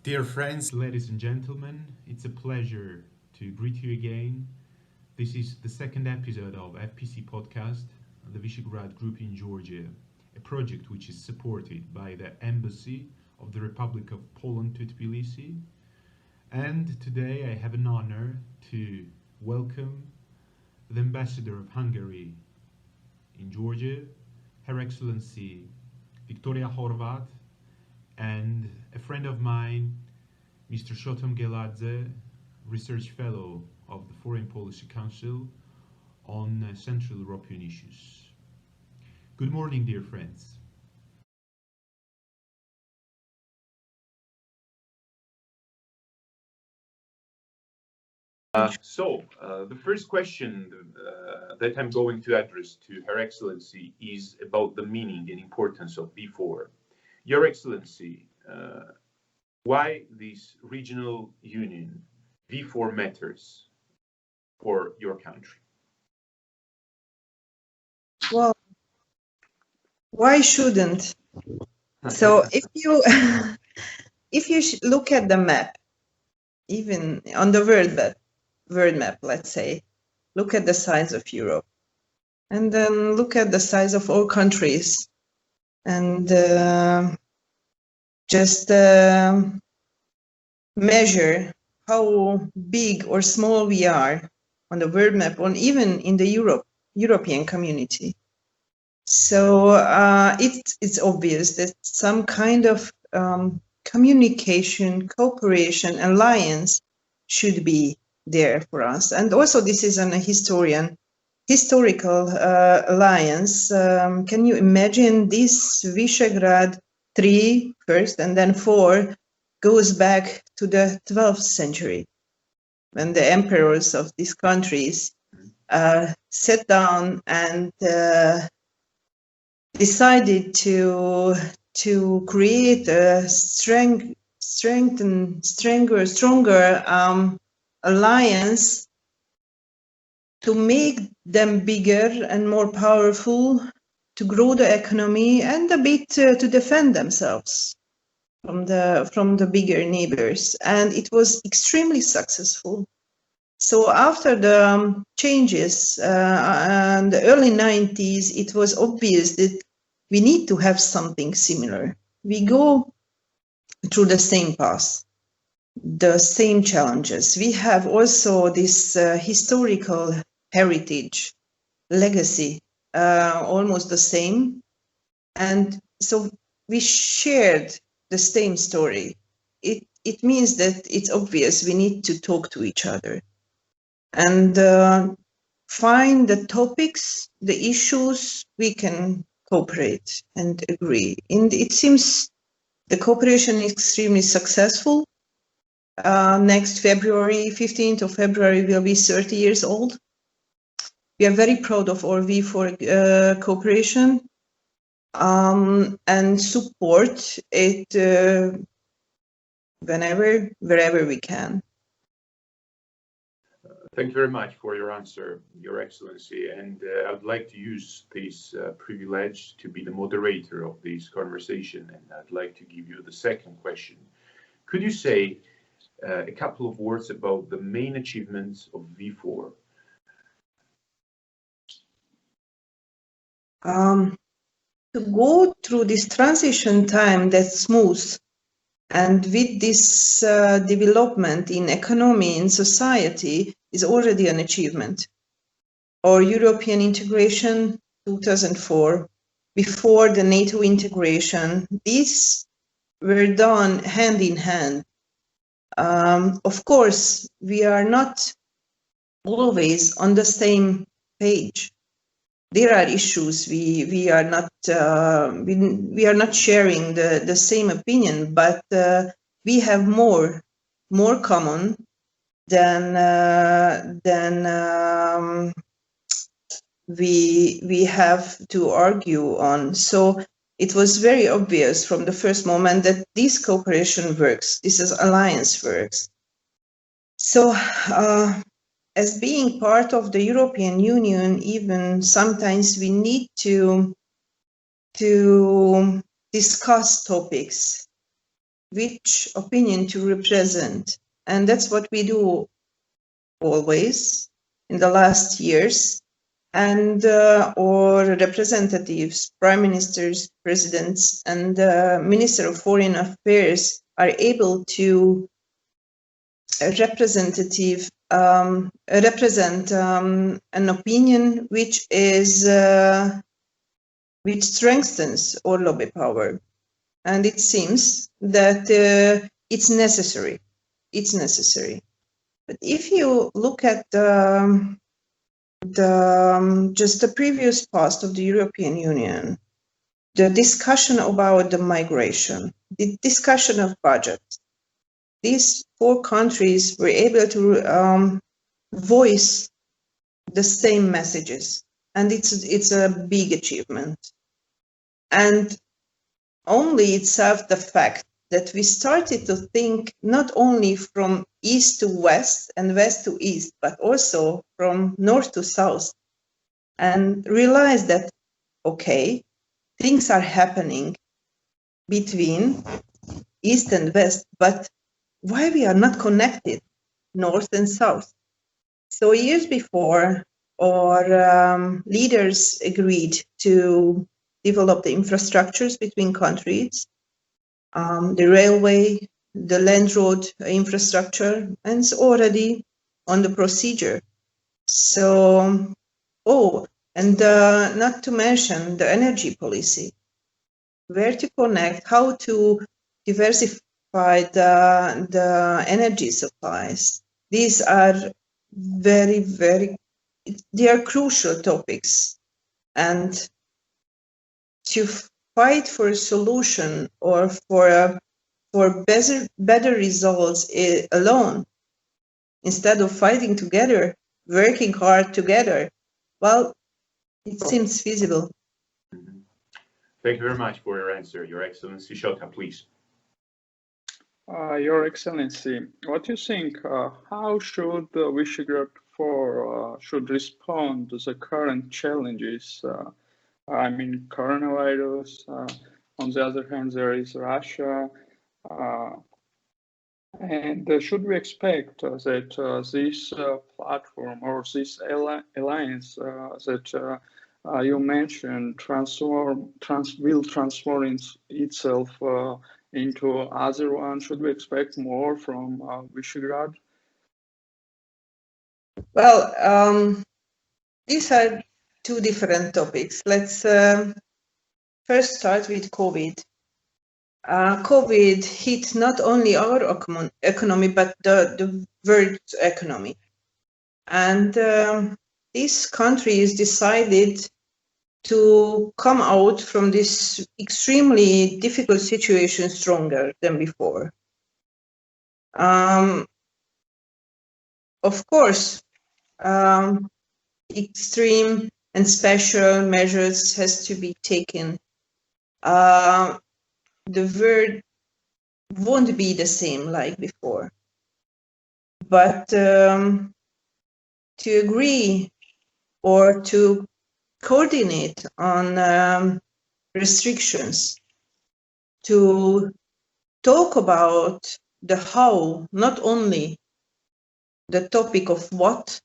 Dear friends, ladies and gentlemen, it's a pleasure to greet you again. This is the second episode of FPC Podcast, the Visegrad Group in Georgia, a project which is supported by the Embassy of the Republic of Poland to Tbilisi. And today I have an honor to welcome the Ambassador of Hungary in Georgia, Her Excellency Victoria Horvat, and a friend of mine, Mr. Shotom Geladze, Research Fellow of the Foreign Policy Council on Central European issues. Good morning, dear friends. The first question that I'm going to address to Her Excellency is about the meaning and importance of V4. Your Excellency, why this regional union, V4, matters for your country? Well, why shouldn't? So if you look at the map, even on the world map, let's say, look at the size of Europe, and then look at the size of all countries, and just measure how big or small we are on the world map, or even in the European community. So it's obvious that some kind of communication, cooperation, alliance should be there for us. And also this is an historical alliance. Can you imagine this Visegrad 3 first and then 4 goes back to the 12th century when the emperors of these countries sat down and decided to create a stronger alliance to make them bigger and more powerful, to grow the economy and a bit to defend themselves from the bigger neighbors. And it was extremely successful. So after the changes and the early 90s, it was obvious that we need to have something similar. We go through the same path, the same challenges. We have also this historical heritage, legacy, almost the same. And so we shared the same story. It means that it's obvious we need to talk to each other and find the topics, the issues we can cooperate and agree. And it seems the cooperation is extremely successful. Next February, 15th of February, will be 30 years old. We are very proud of our V4 cooperation and support it wherever we can. Thank you very much for your answer, Your Excellency. And I'd like to use this privilege to be the moderator of this conversation. And I'd like to give you the second question. Could you say a couple of words about the main achievements of V4? To go through this transition time that's smooth, and with this development in economy, in society, is already an achievement. Our European integration, 2004, before the NATO integration, these were done hand in hand. Of course, we are not always on the same page. There are issues we are not sharing the same opinion, but we have more common than we have to argue on. So it was very obvious from the first moment that this cooperation works. This alliance works. So as being part of the European Union, even sometimes we need to discuss topics which opinion to represent. And that's what we do always in the last years. And our representatives, prime ministers, presidents, and minister of foreign affairs are able to represent an opinion which is which strengthens our lobby power. And it seems that it's necessary. It's necessary. But if you look at just the previous past of the European Union, the discussion about the migration, the discussion of budget, these four countries were able to voice the same messages, and it's a big achievement. And only itself the fact that we started to think not only from east to west and west to east, but also from north to south, and realize that, okay, things are happening between east and west, but why we are not connected, north and south? So years before, our leaders agreed to develop the infrastructures between countries, the railway, the land road infrastructure, and it's already on the procedure. So, and not to mention the energy policy, where to connect, how to diversify the energy supplies. These are very, very, they are crucial topics. And to fight for a solution or for better results alone, instead of fighting together, working hard together, well, it seems feasible. Thank you very much for your answer, Your Excellency. Shota, please. Your Excellency, what do you think? How should Visegrad 4 should respond to the current challenges? I mean, coronavirus. On the other hand, there is Russia. And should we expect that this platform or this alliance that you mentioned will transform itself into other one? Should we expect more from Visegrad? Well, these are two different topics. Let's first start with COVID. COVID hit not only our economy, but the world economy. And these countries decided to come out from this extremely difficult situation stronger than before. Of course, extreme and special measures has to be taken. The world won't be the same like before. But to agree or to coordinate on restrictions, to talk about the how, not only the topic of what,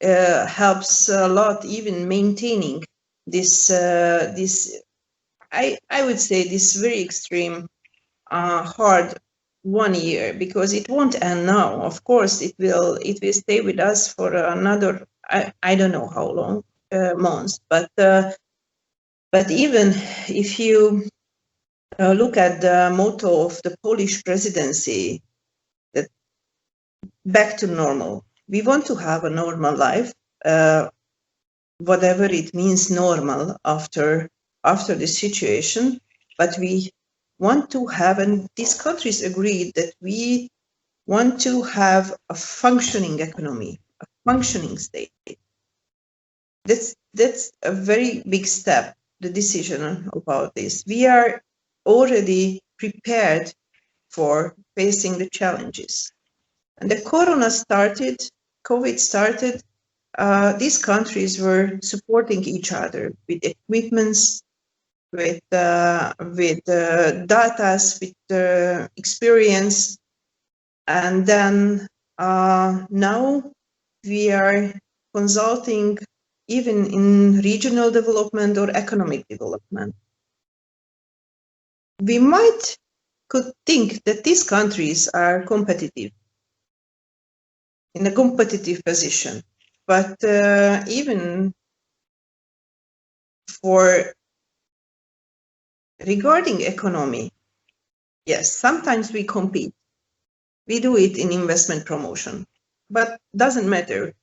helps a lot, even maintaining this I would say this very extreme hard 1 year, because it won't end now. Of course, it will stay with us for another I don't know how long months. But even if you look at the motto of the Polish presidency, that back to normal. We want to have a normal life, whatever it means normal after the situation, but we want to have, and these countries agreed that we want to have a functioning economy, a functioning state. That's a very big step, the decision about this. We are already prepared for facing the challenges. And the COVID started, these countries were supporting each other with equipments, with data, with experience, and then now we are consulting even in regional development or economic development. We could think that these countries are competitive, in a competitive position, but even regarding economy, yes, sometimes we compete. We do it in investment promotion, but doesn't matter.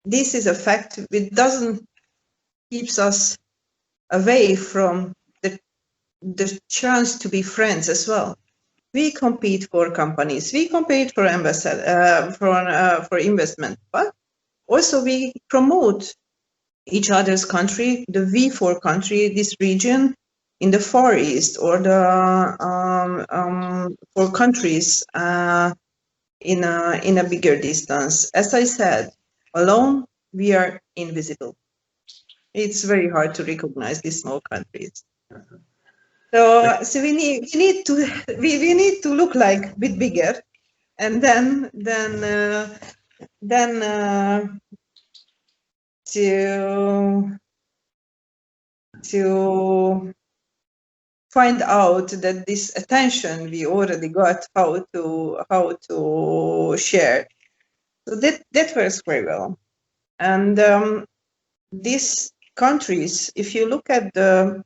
This is a fact. It doesn't keeps us away from the chance to be friends as well. We compete for companies. We compete for investment, but also we promote each other's country, the V4 country, this region in the Far East, or the for countries in a bigger distance. As I said, alone we are invisible. It's very hard to recognize these small countries. So we need to look like a bit bigger, and then to find out that this attention we already got, how to share. So that works very well. And these countries, if you look at the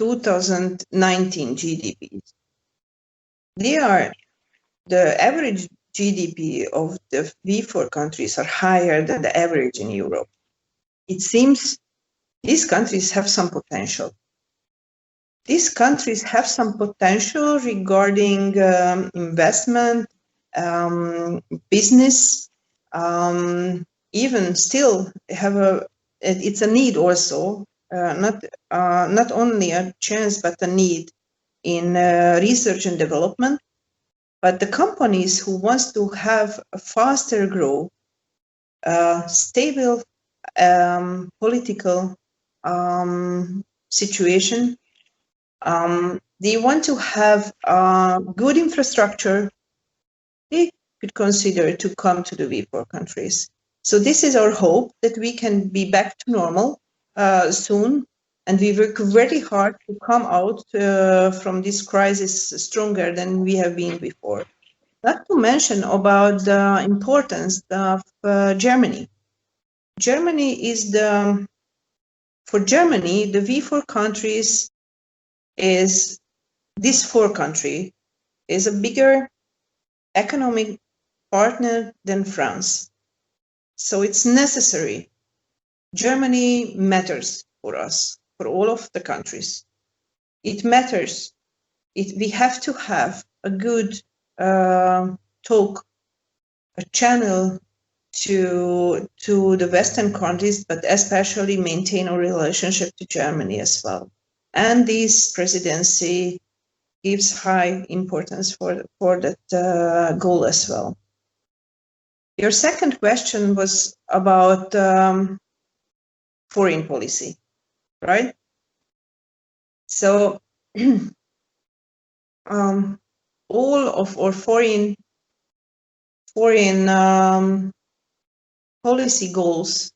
2019 GDP, the average GDP of the V4 countries are higher than the average in Europe. It seems these countries have some potential. These countries have some potential regarding investment, business, even still it's a need also, not only a chance, but a need in research and development. But the companies who wants to have a faster growth, stable political situation, they want to have good infrastructure, they could consider to come to the V4 countries. So this is our hope, that we can be back to normal soon, and we work very hard to come out from this crisis stronger than we have been before. Not to mention about the importance of Germany. For Germany, the V4 countries this 4 country is a bigger economic partner than France. So it's necessary. Germany matters for us, for all of the countries. It matters. We have to have a good talk, a channel to the Western countries, but especially maintain a relationship to Germany as well. And this presidency gives high importance for that goal as well. Your second question was about foreign policy, right? So all of our foreign policy goals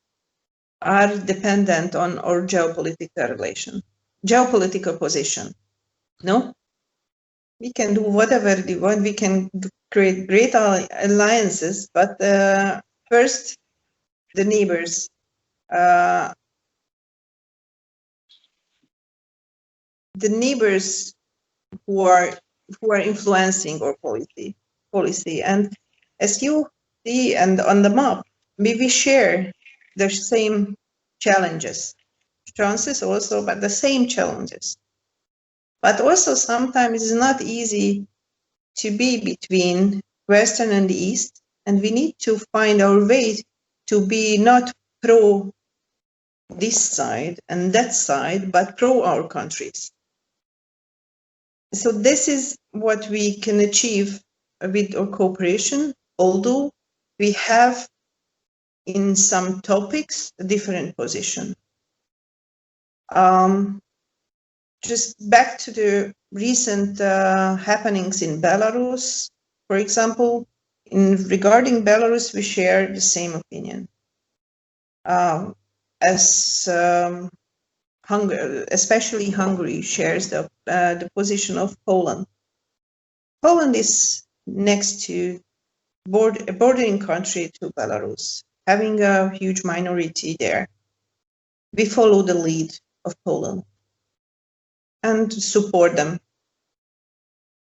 are dependent on our geopolitical position. No, we can do whatever we want. We can create great alliances, but first, the neighbors. The neighbors who are influencing our policy, and as you see, and on the map, we share the same chances also, but the same challenges. But also sometimes it's not easy to be between Western and the East, and we need to find our way to be not pro this side and that side, but pro our countries. So this is what we can achieve with our cooperation, although we have in some topics a different position. Just back to the recent happenings in Belarus, for example, regarding Belarus, we share the same opinion. As Hungary, especially Hungary, shares the position of Poland. Poland is next to a bordering country to Belarus, having a huge minority there. We follow the lead of Poland and support them.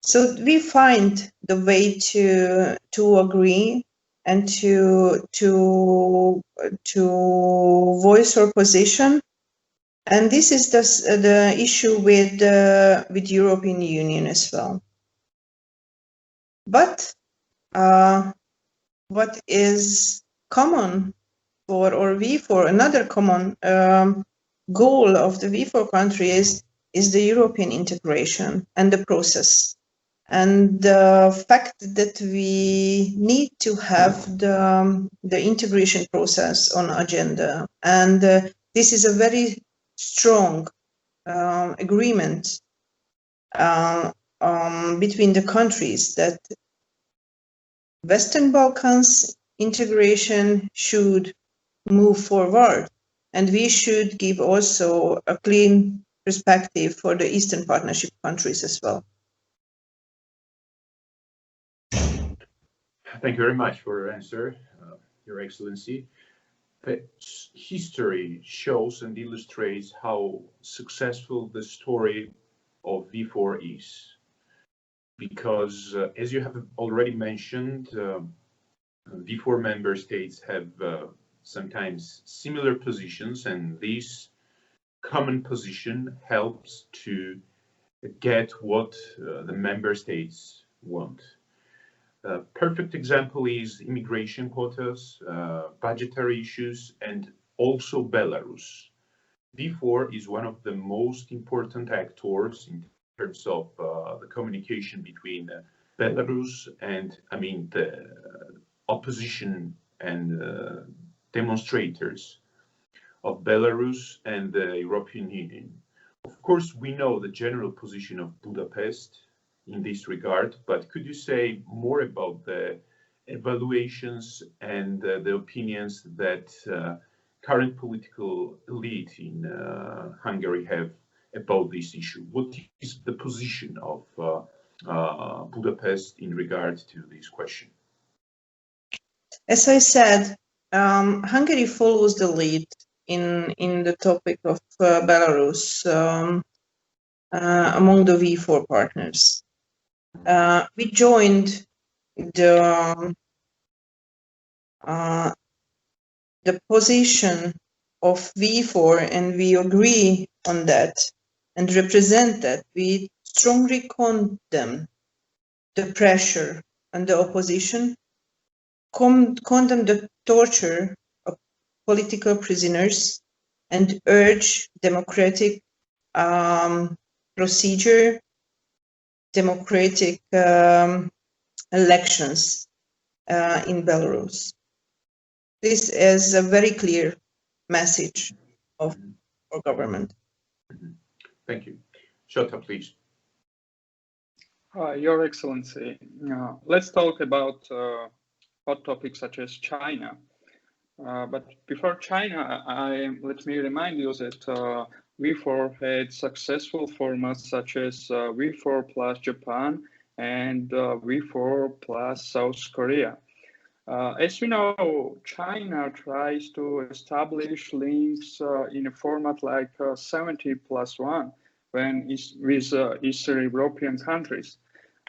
So we find the way to agree and to voice our position. And this is the issue with European Union as well. But what is common for V4, another common goal of the V4 country is the European integration and the process. And the fact that we need to have the integration process on agenda. And this is a very strong agreement between the countries that Western Balkans integration should move forward, and we should give also a clean perspective for the Eastern Partnership countries as well. Thank you very much for your answer, Your Excellency. History shows and illustrates how successful the story of V4 is. Because, as you have already mentioned, V4 member states have sometimes similar positions, and this common position helps to get what the member states want. A perfect example is immigration quotas, budgetary issues, and also Belarus. V4 is one of the most important actors in terms of the communication between Belarus and, the opposition and demonstrators of Belarus and the European Union. Of course, we know the general position of Budapest in this regard, but could you say more about the evaluations and the opinions that current political elite in Hungary have about this issue? What is the position of Budapest in regard to this question? As I said, Hungary follows the lead in the topic of Belarus among the V4 partners. We joined the position of V4, and we agree on that and represent that. We strongly condemn the pressure and the opposition, condemn the torture of political prisoners, and urge democratic procedure, democratic elections in Belarus. This is a very clear message of our government. Thank you. Shota, please. Your Excellency, let's talk about hot topics such as China. But before China, let me remind you that V4 had successful formats such as V4 plus Japan and V4 plus South Korea. As we know, China tries to establish links in a format like 70+1 with Eastern European countries.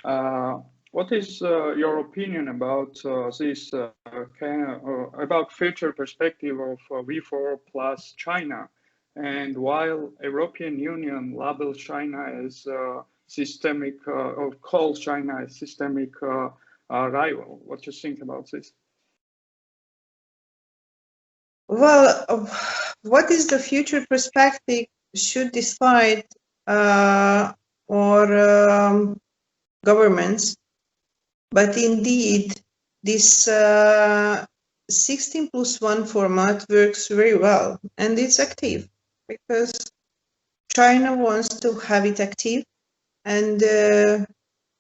What is your opinion about this about future perspective of V4 plus China? And while European Union labels China as systemic, or calls China a systemic rival, what do you think about this? Well, what is the future perspective should decide our governments. But indeed, this 16+1 format works very well, and it's active because China wants to have it active, and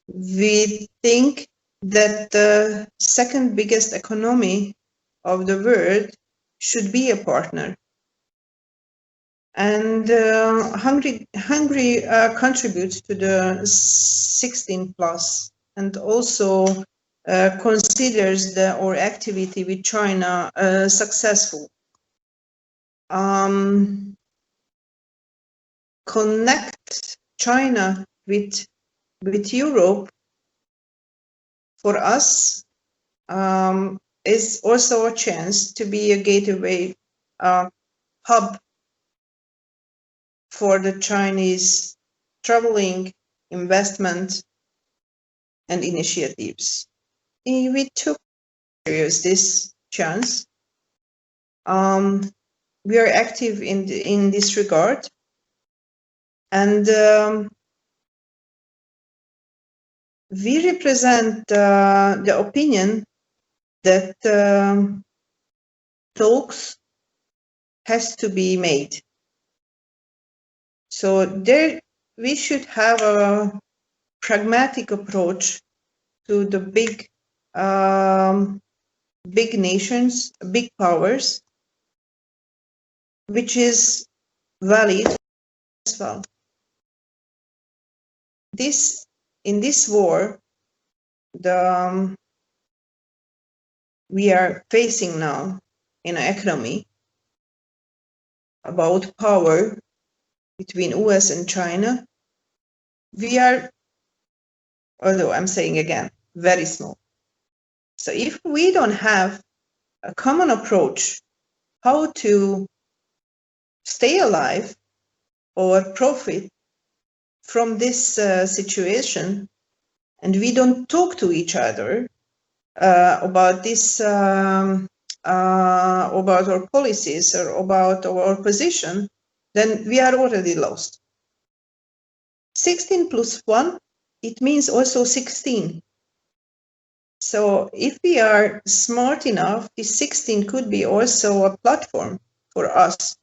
we think that the second biggest economy of the world should be a partner. And Hungary contributes to the 16 plus and also considers our activity with China successful. Connect China with Europe for us is also a chance to be a gateway hub for the Chinese traveling, investment, and initiatives. We took serious this chance. We are active in this regard, and we represent the opinion that talks has to be made. So there, we should have a pragmatic approach to the big nations, big powers, which is valid as well. In this war, we are facing now in an economy about power between US and China. We are, although I'm saying again, very small. So if we don't have a common approach how to stay alive or profit from this situation, and we don't talk to each other about this, about our policies or about our position, then we are already lost. 16 plus 1, it means also 16. So if we are smart enough, this 16 could be also a platform for us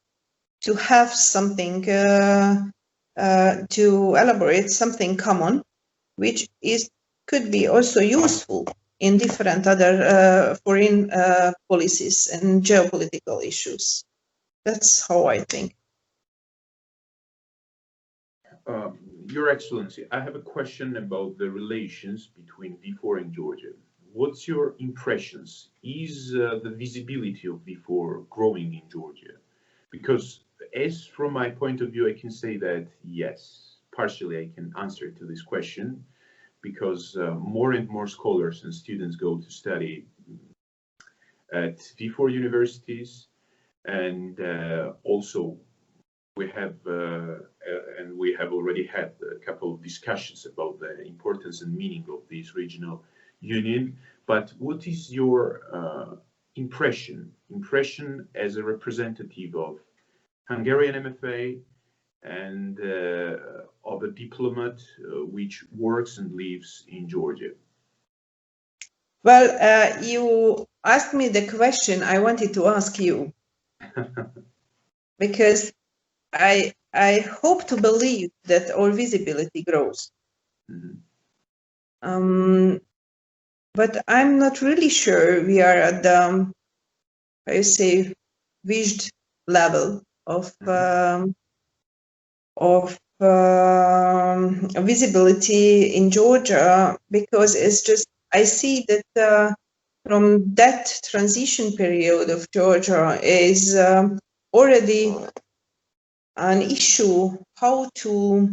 to have something, to elaborate something common, which could be also useful in different other foreign policies and geopolitical issues. That's how I think. Your Excellency, I have a question about the relations between V4 and Georgia. What's your impressions? Is the visibility of V4 growing in Georgia? Because as from my point of view, I can say that yes, partially I can answer to this question, because more and more scholars and students go to study at V4 universities, and also we have already had a couple of discussions about the importance and meaning of this regional union. But what is your impression as a representative of Hungarian MFA and of a diplomat which works and lives in Georgia? Well, you asked me the question I wanted to ask you, because I hope to believe that our visibility grows. Mm-hmm. But I'm not really sure we are at the, I say, wished level of visibility in Georgia, because it's just, I see that from that transition period of Georgia is already an issue how to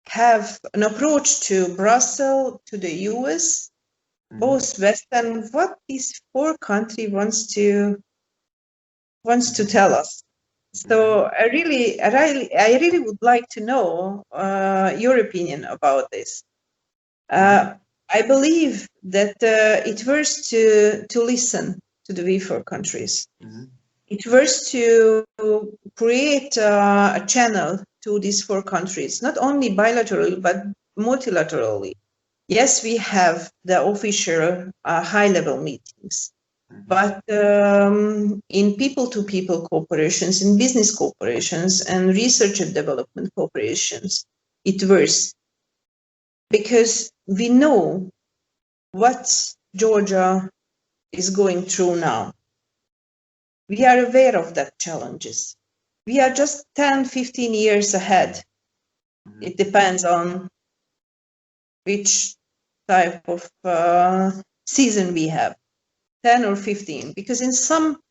have an approach to Brussels, to the US, both Western, what this four country wants to tell us. So I really would like to know your opinion about this. I believe that it was to listen to the V4 countries. It was to create a channel to these four countries, not only bilaterally, but multilaterally. Yes, we have the official high-level meetings, But in people-to-people cooperations, in business cooperations, and research and development cooperations, it works because we know what Georgia is going through now. We are aware of that challenges. We are just 10, 15 years ahead. It depends on which type of season we have, 10 or 15, because in some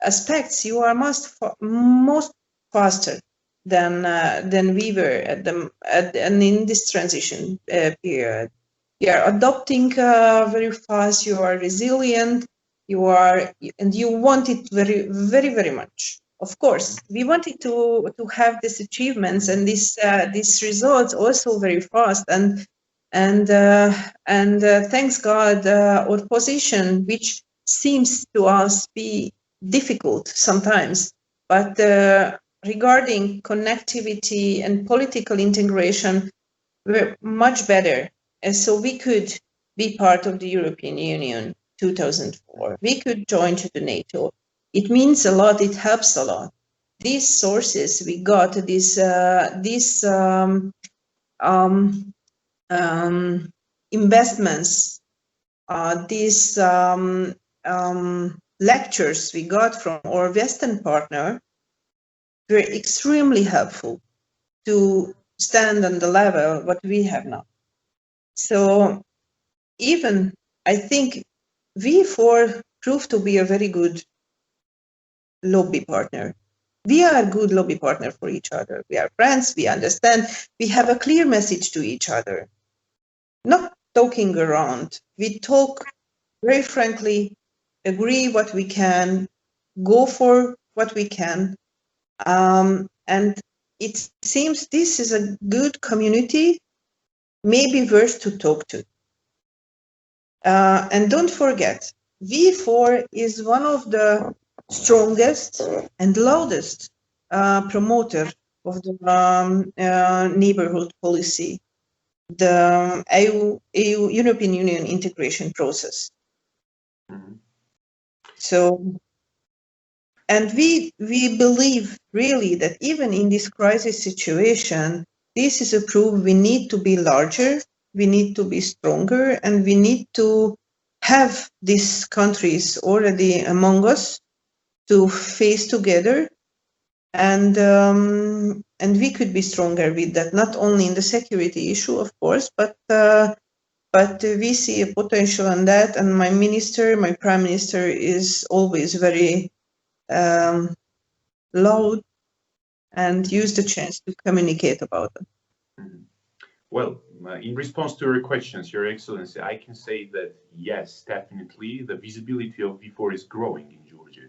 aspects you are most faster than we were and in this transition period. You are adopting very fast, you are resilient, and you want it very, very, very much. Of course, we wanted to have these achievements and these results also very fast, and thanks God, our position, which seems to us be difficult sometimes, but regarding connectivity and political integration, we're much better. And so we could be part of the European Union 2004. We could join to the NATO. It means a lot. It helps a lot. These sources we got, these investments, these lectures we got from our Western partner were extremely helpful to stand on the level what we have now. So even I think V4 proved to be a very good lobby partner. We are a good lobby partner for each other. We are friends, we understand, we have a clear message to each other. Not talking around. We talk very frankly, agree what we can, go for what we can. And it seems this is a good community, maybe worth to talk to. And don't forget, V4 is one of the strongest and loudest promoter of the neighborhood policy, the EU European Union integration process. So, and we believe really that even in this crisis situation, this is a proof we need to be larger, we need to be stronger, and we need to have these countries already among us to face together, and we could be stronger with that, not only in the security issue, of course, but we see a potential in that, and my prime minister is always very loud and use the chance to communicate about them. Well, in response to your questions, Your Excellency, I can say that yes, definitely, the visibility of V4 is growing in Georgia.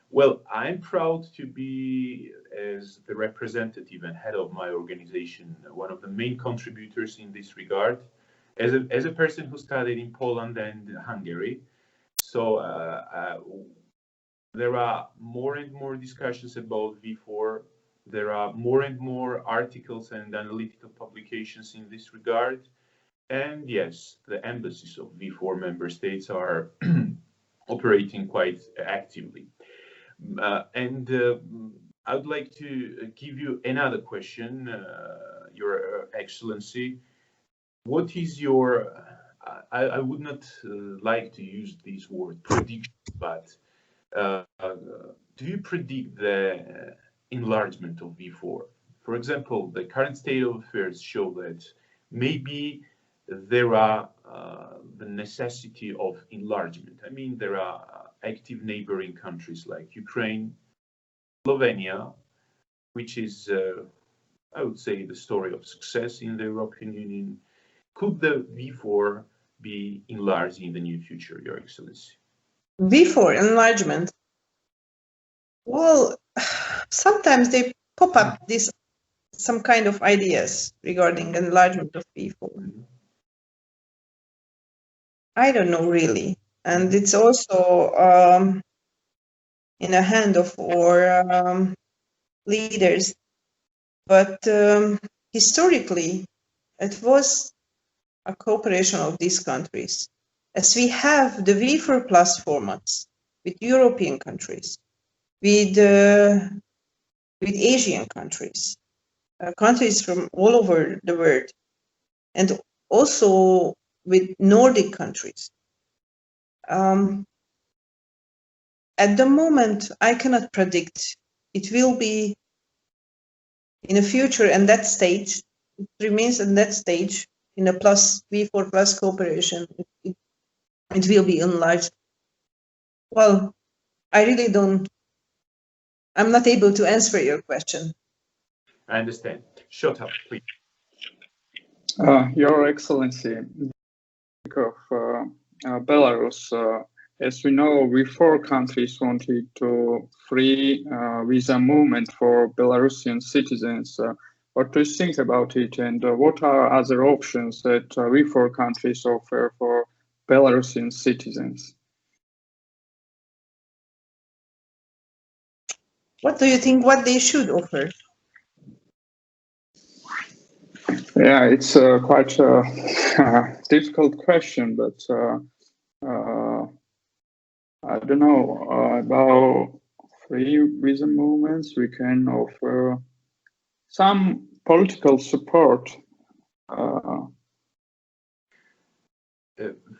Well, I'm proud to be, as the representative and head of my organization, one of the main contributors in this regard, as a person who studied in Poland and Hungary. So there are more and more discussions about V4. There are more and more articles and analytical publications in this regard. And yes, the embassies of V4 member states are operating quite actively. I would like to give you another question, Your Excellency. What is your, I would not like to use this word prediction, but do you predict the enlargement of V4? For example, the current state of affairs show that maybe there are the necessity of enlargement. I mean, there are active neighboring countries like Ukraine, Slovenia, which is, I would say, the story of success in the European Union. Could the V4 be enlarged in the near future, Your Excellency? V4 enlargement. Well, sometimes they pop up some kind of ideas regarding enlargement of V4. I don't know really, and it's also in the hand of our leaders. But historically, it was a cooperation of these countries, as we have the V4+ formats with European countries, with Asian countries, countries from all over the world, and also with Nordic countries. At the moment, I cannot predict. It will be in the future, and that stage, it remains in that stage, in a V4+ cooperation, it will be enlarged. Well, I'm not able to answer your question. I understand. Shota, please. Your Excellency, of Belarus, as we know, we 4 countries wanted to free visa movement for Belarusian citizens. What do you think about it, and what are other options that we 4 countries offer for Belarusian citizens? What do you think what they should offer? Yeah, it's quite a difficult question, but I don't know, about free visa movements. We can offer some political support.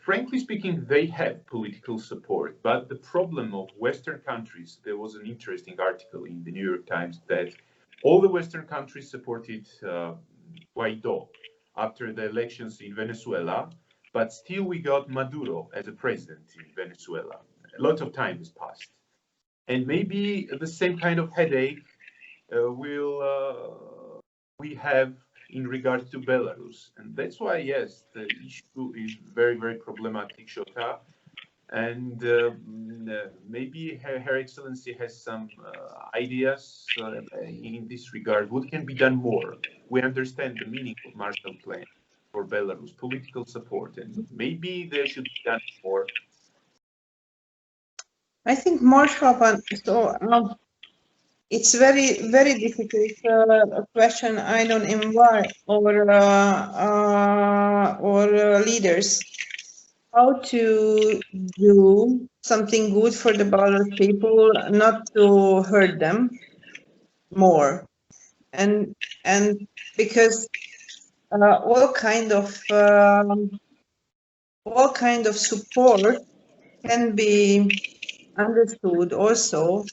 Frankly speaking, they have political support, but the problem of Western countries, there was an interesting article in the New York Times that all the Western countries supported Guaido after the elections in Venezuela, but still we got Maduro as a president in Venezuela. A lot of time has passed. And maybe the same kind of headache we have in regard to Belarus. And that's why, yes, the issue is very, very problematic, Shota. And maybe Her Excellency has some ideas in this regard. What can be done more? We understand the meaning of Marshall Plan for Belarus, political support, and maybe there should be done more. I think Marshall Plan. So it's very, very difficult question. I don't invite or leaders how to do something good for the Belarus people, not to hurt them more, and because all kind of support can be understood also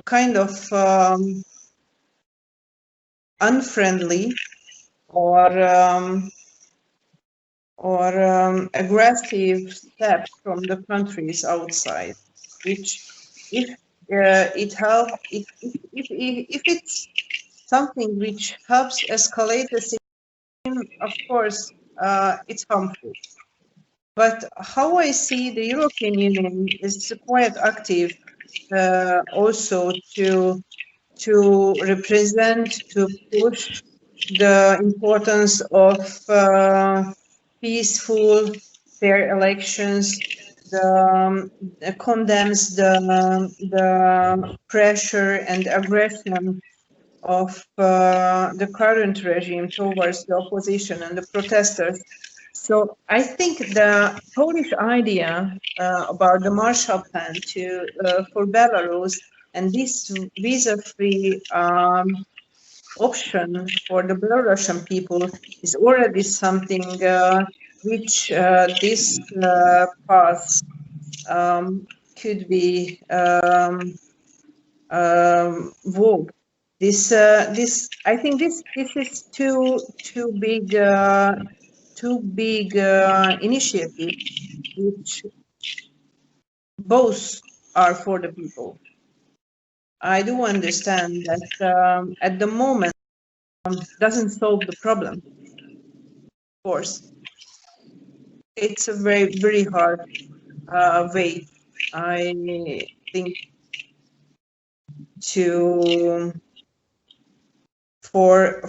kind of unfriendly or aggressive steps from the countries outside, which if it helps, if it's something which helps escalate the situation, of course, it's harmful. But how I see the European Union is quite active also to represent, to push the importance of peaceful, fair elections, condemns the pressure and aggression of the current regime towards the opposition and the protesters. So I think the Polish idea about the Marshall Plan for Belarus and this visa-free option for the Belarusian people is already something which this path could be vogue. This I think this is too big initiative, which both are for the people. I do understand that at the moment doesn't solve the problem. Of course, it's a very, very hard way, I think, to for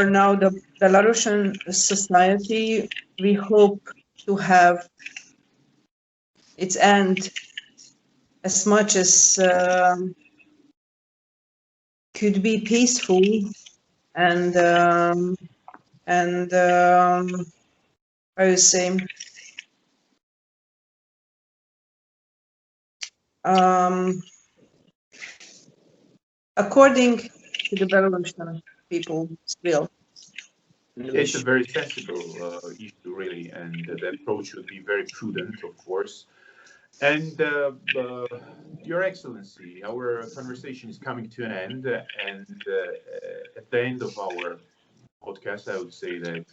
now the Belarusian society. We hope to have its end as much as could be peaceful and I would say, according to the Belarusian people still. It's a very sensible issue, really, and the approach should be very prudent, of course. And Your Excellency, our conversation is coming to an end, and at the end of our podcast, I would say that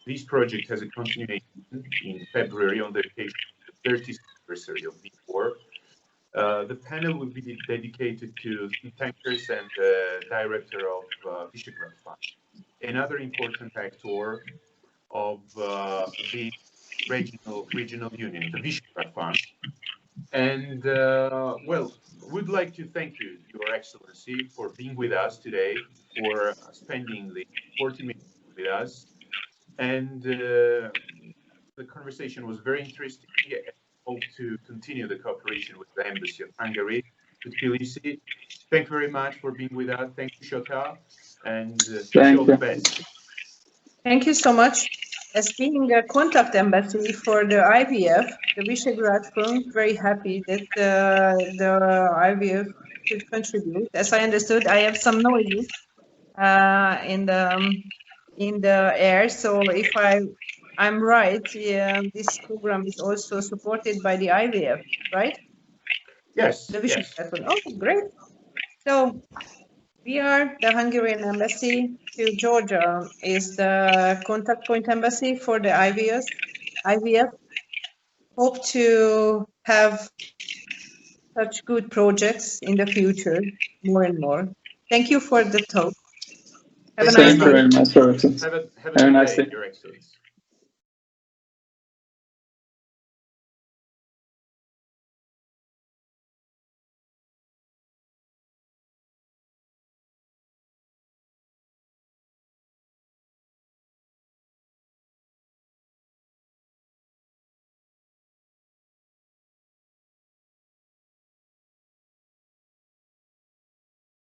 this project has a continuation in February on the occasion of the 30th anniversary of V4. The panel will be dedicated to think tankers and the director of Visegrad Fund, another important actor of the regional union, the Visegrad Fund. And well, we'd like to thank you, Your Excellency, for being with us today, for spending the 40 minutes with us. And the conversation was very interesting. I hope to continue the cooperation with the Embassy of Hungary, with Tbilisi. Thank you very much for being with us. Thank you, Shota, and wish you all the best. Thank you so much. As being a contact embassy for the IVF, the Visegrad Fund, very happy that the IVF should contribute. As I understood, I have some noises in the air. So if I'm right, this program is also supported by the IVF, right? Yes. The Visegrad Fund. Oh, great. So we are the Hungarian embassy to Georgia, is the contact point embassy for the IVF. Hope to have such good projects in the future, more and more. Thank you for the talk. Have a nice day. Thank you very much. Have a nice day, Your Excellency.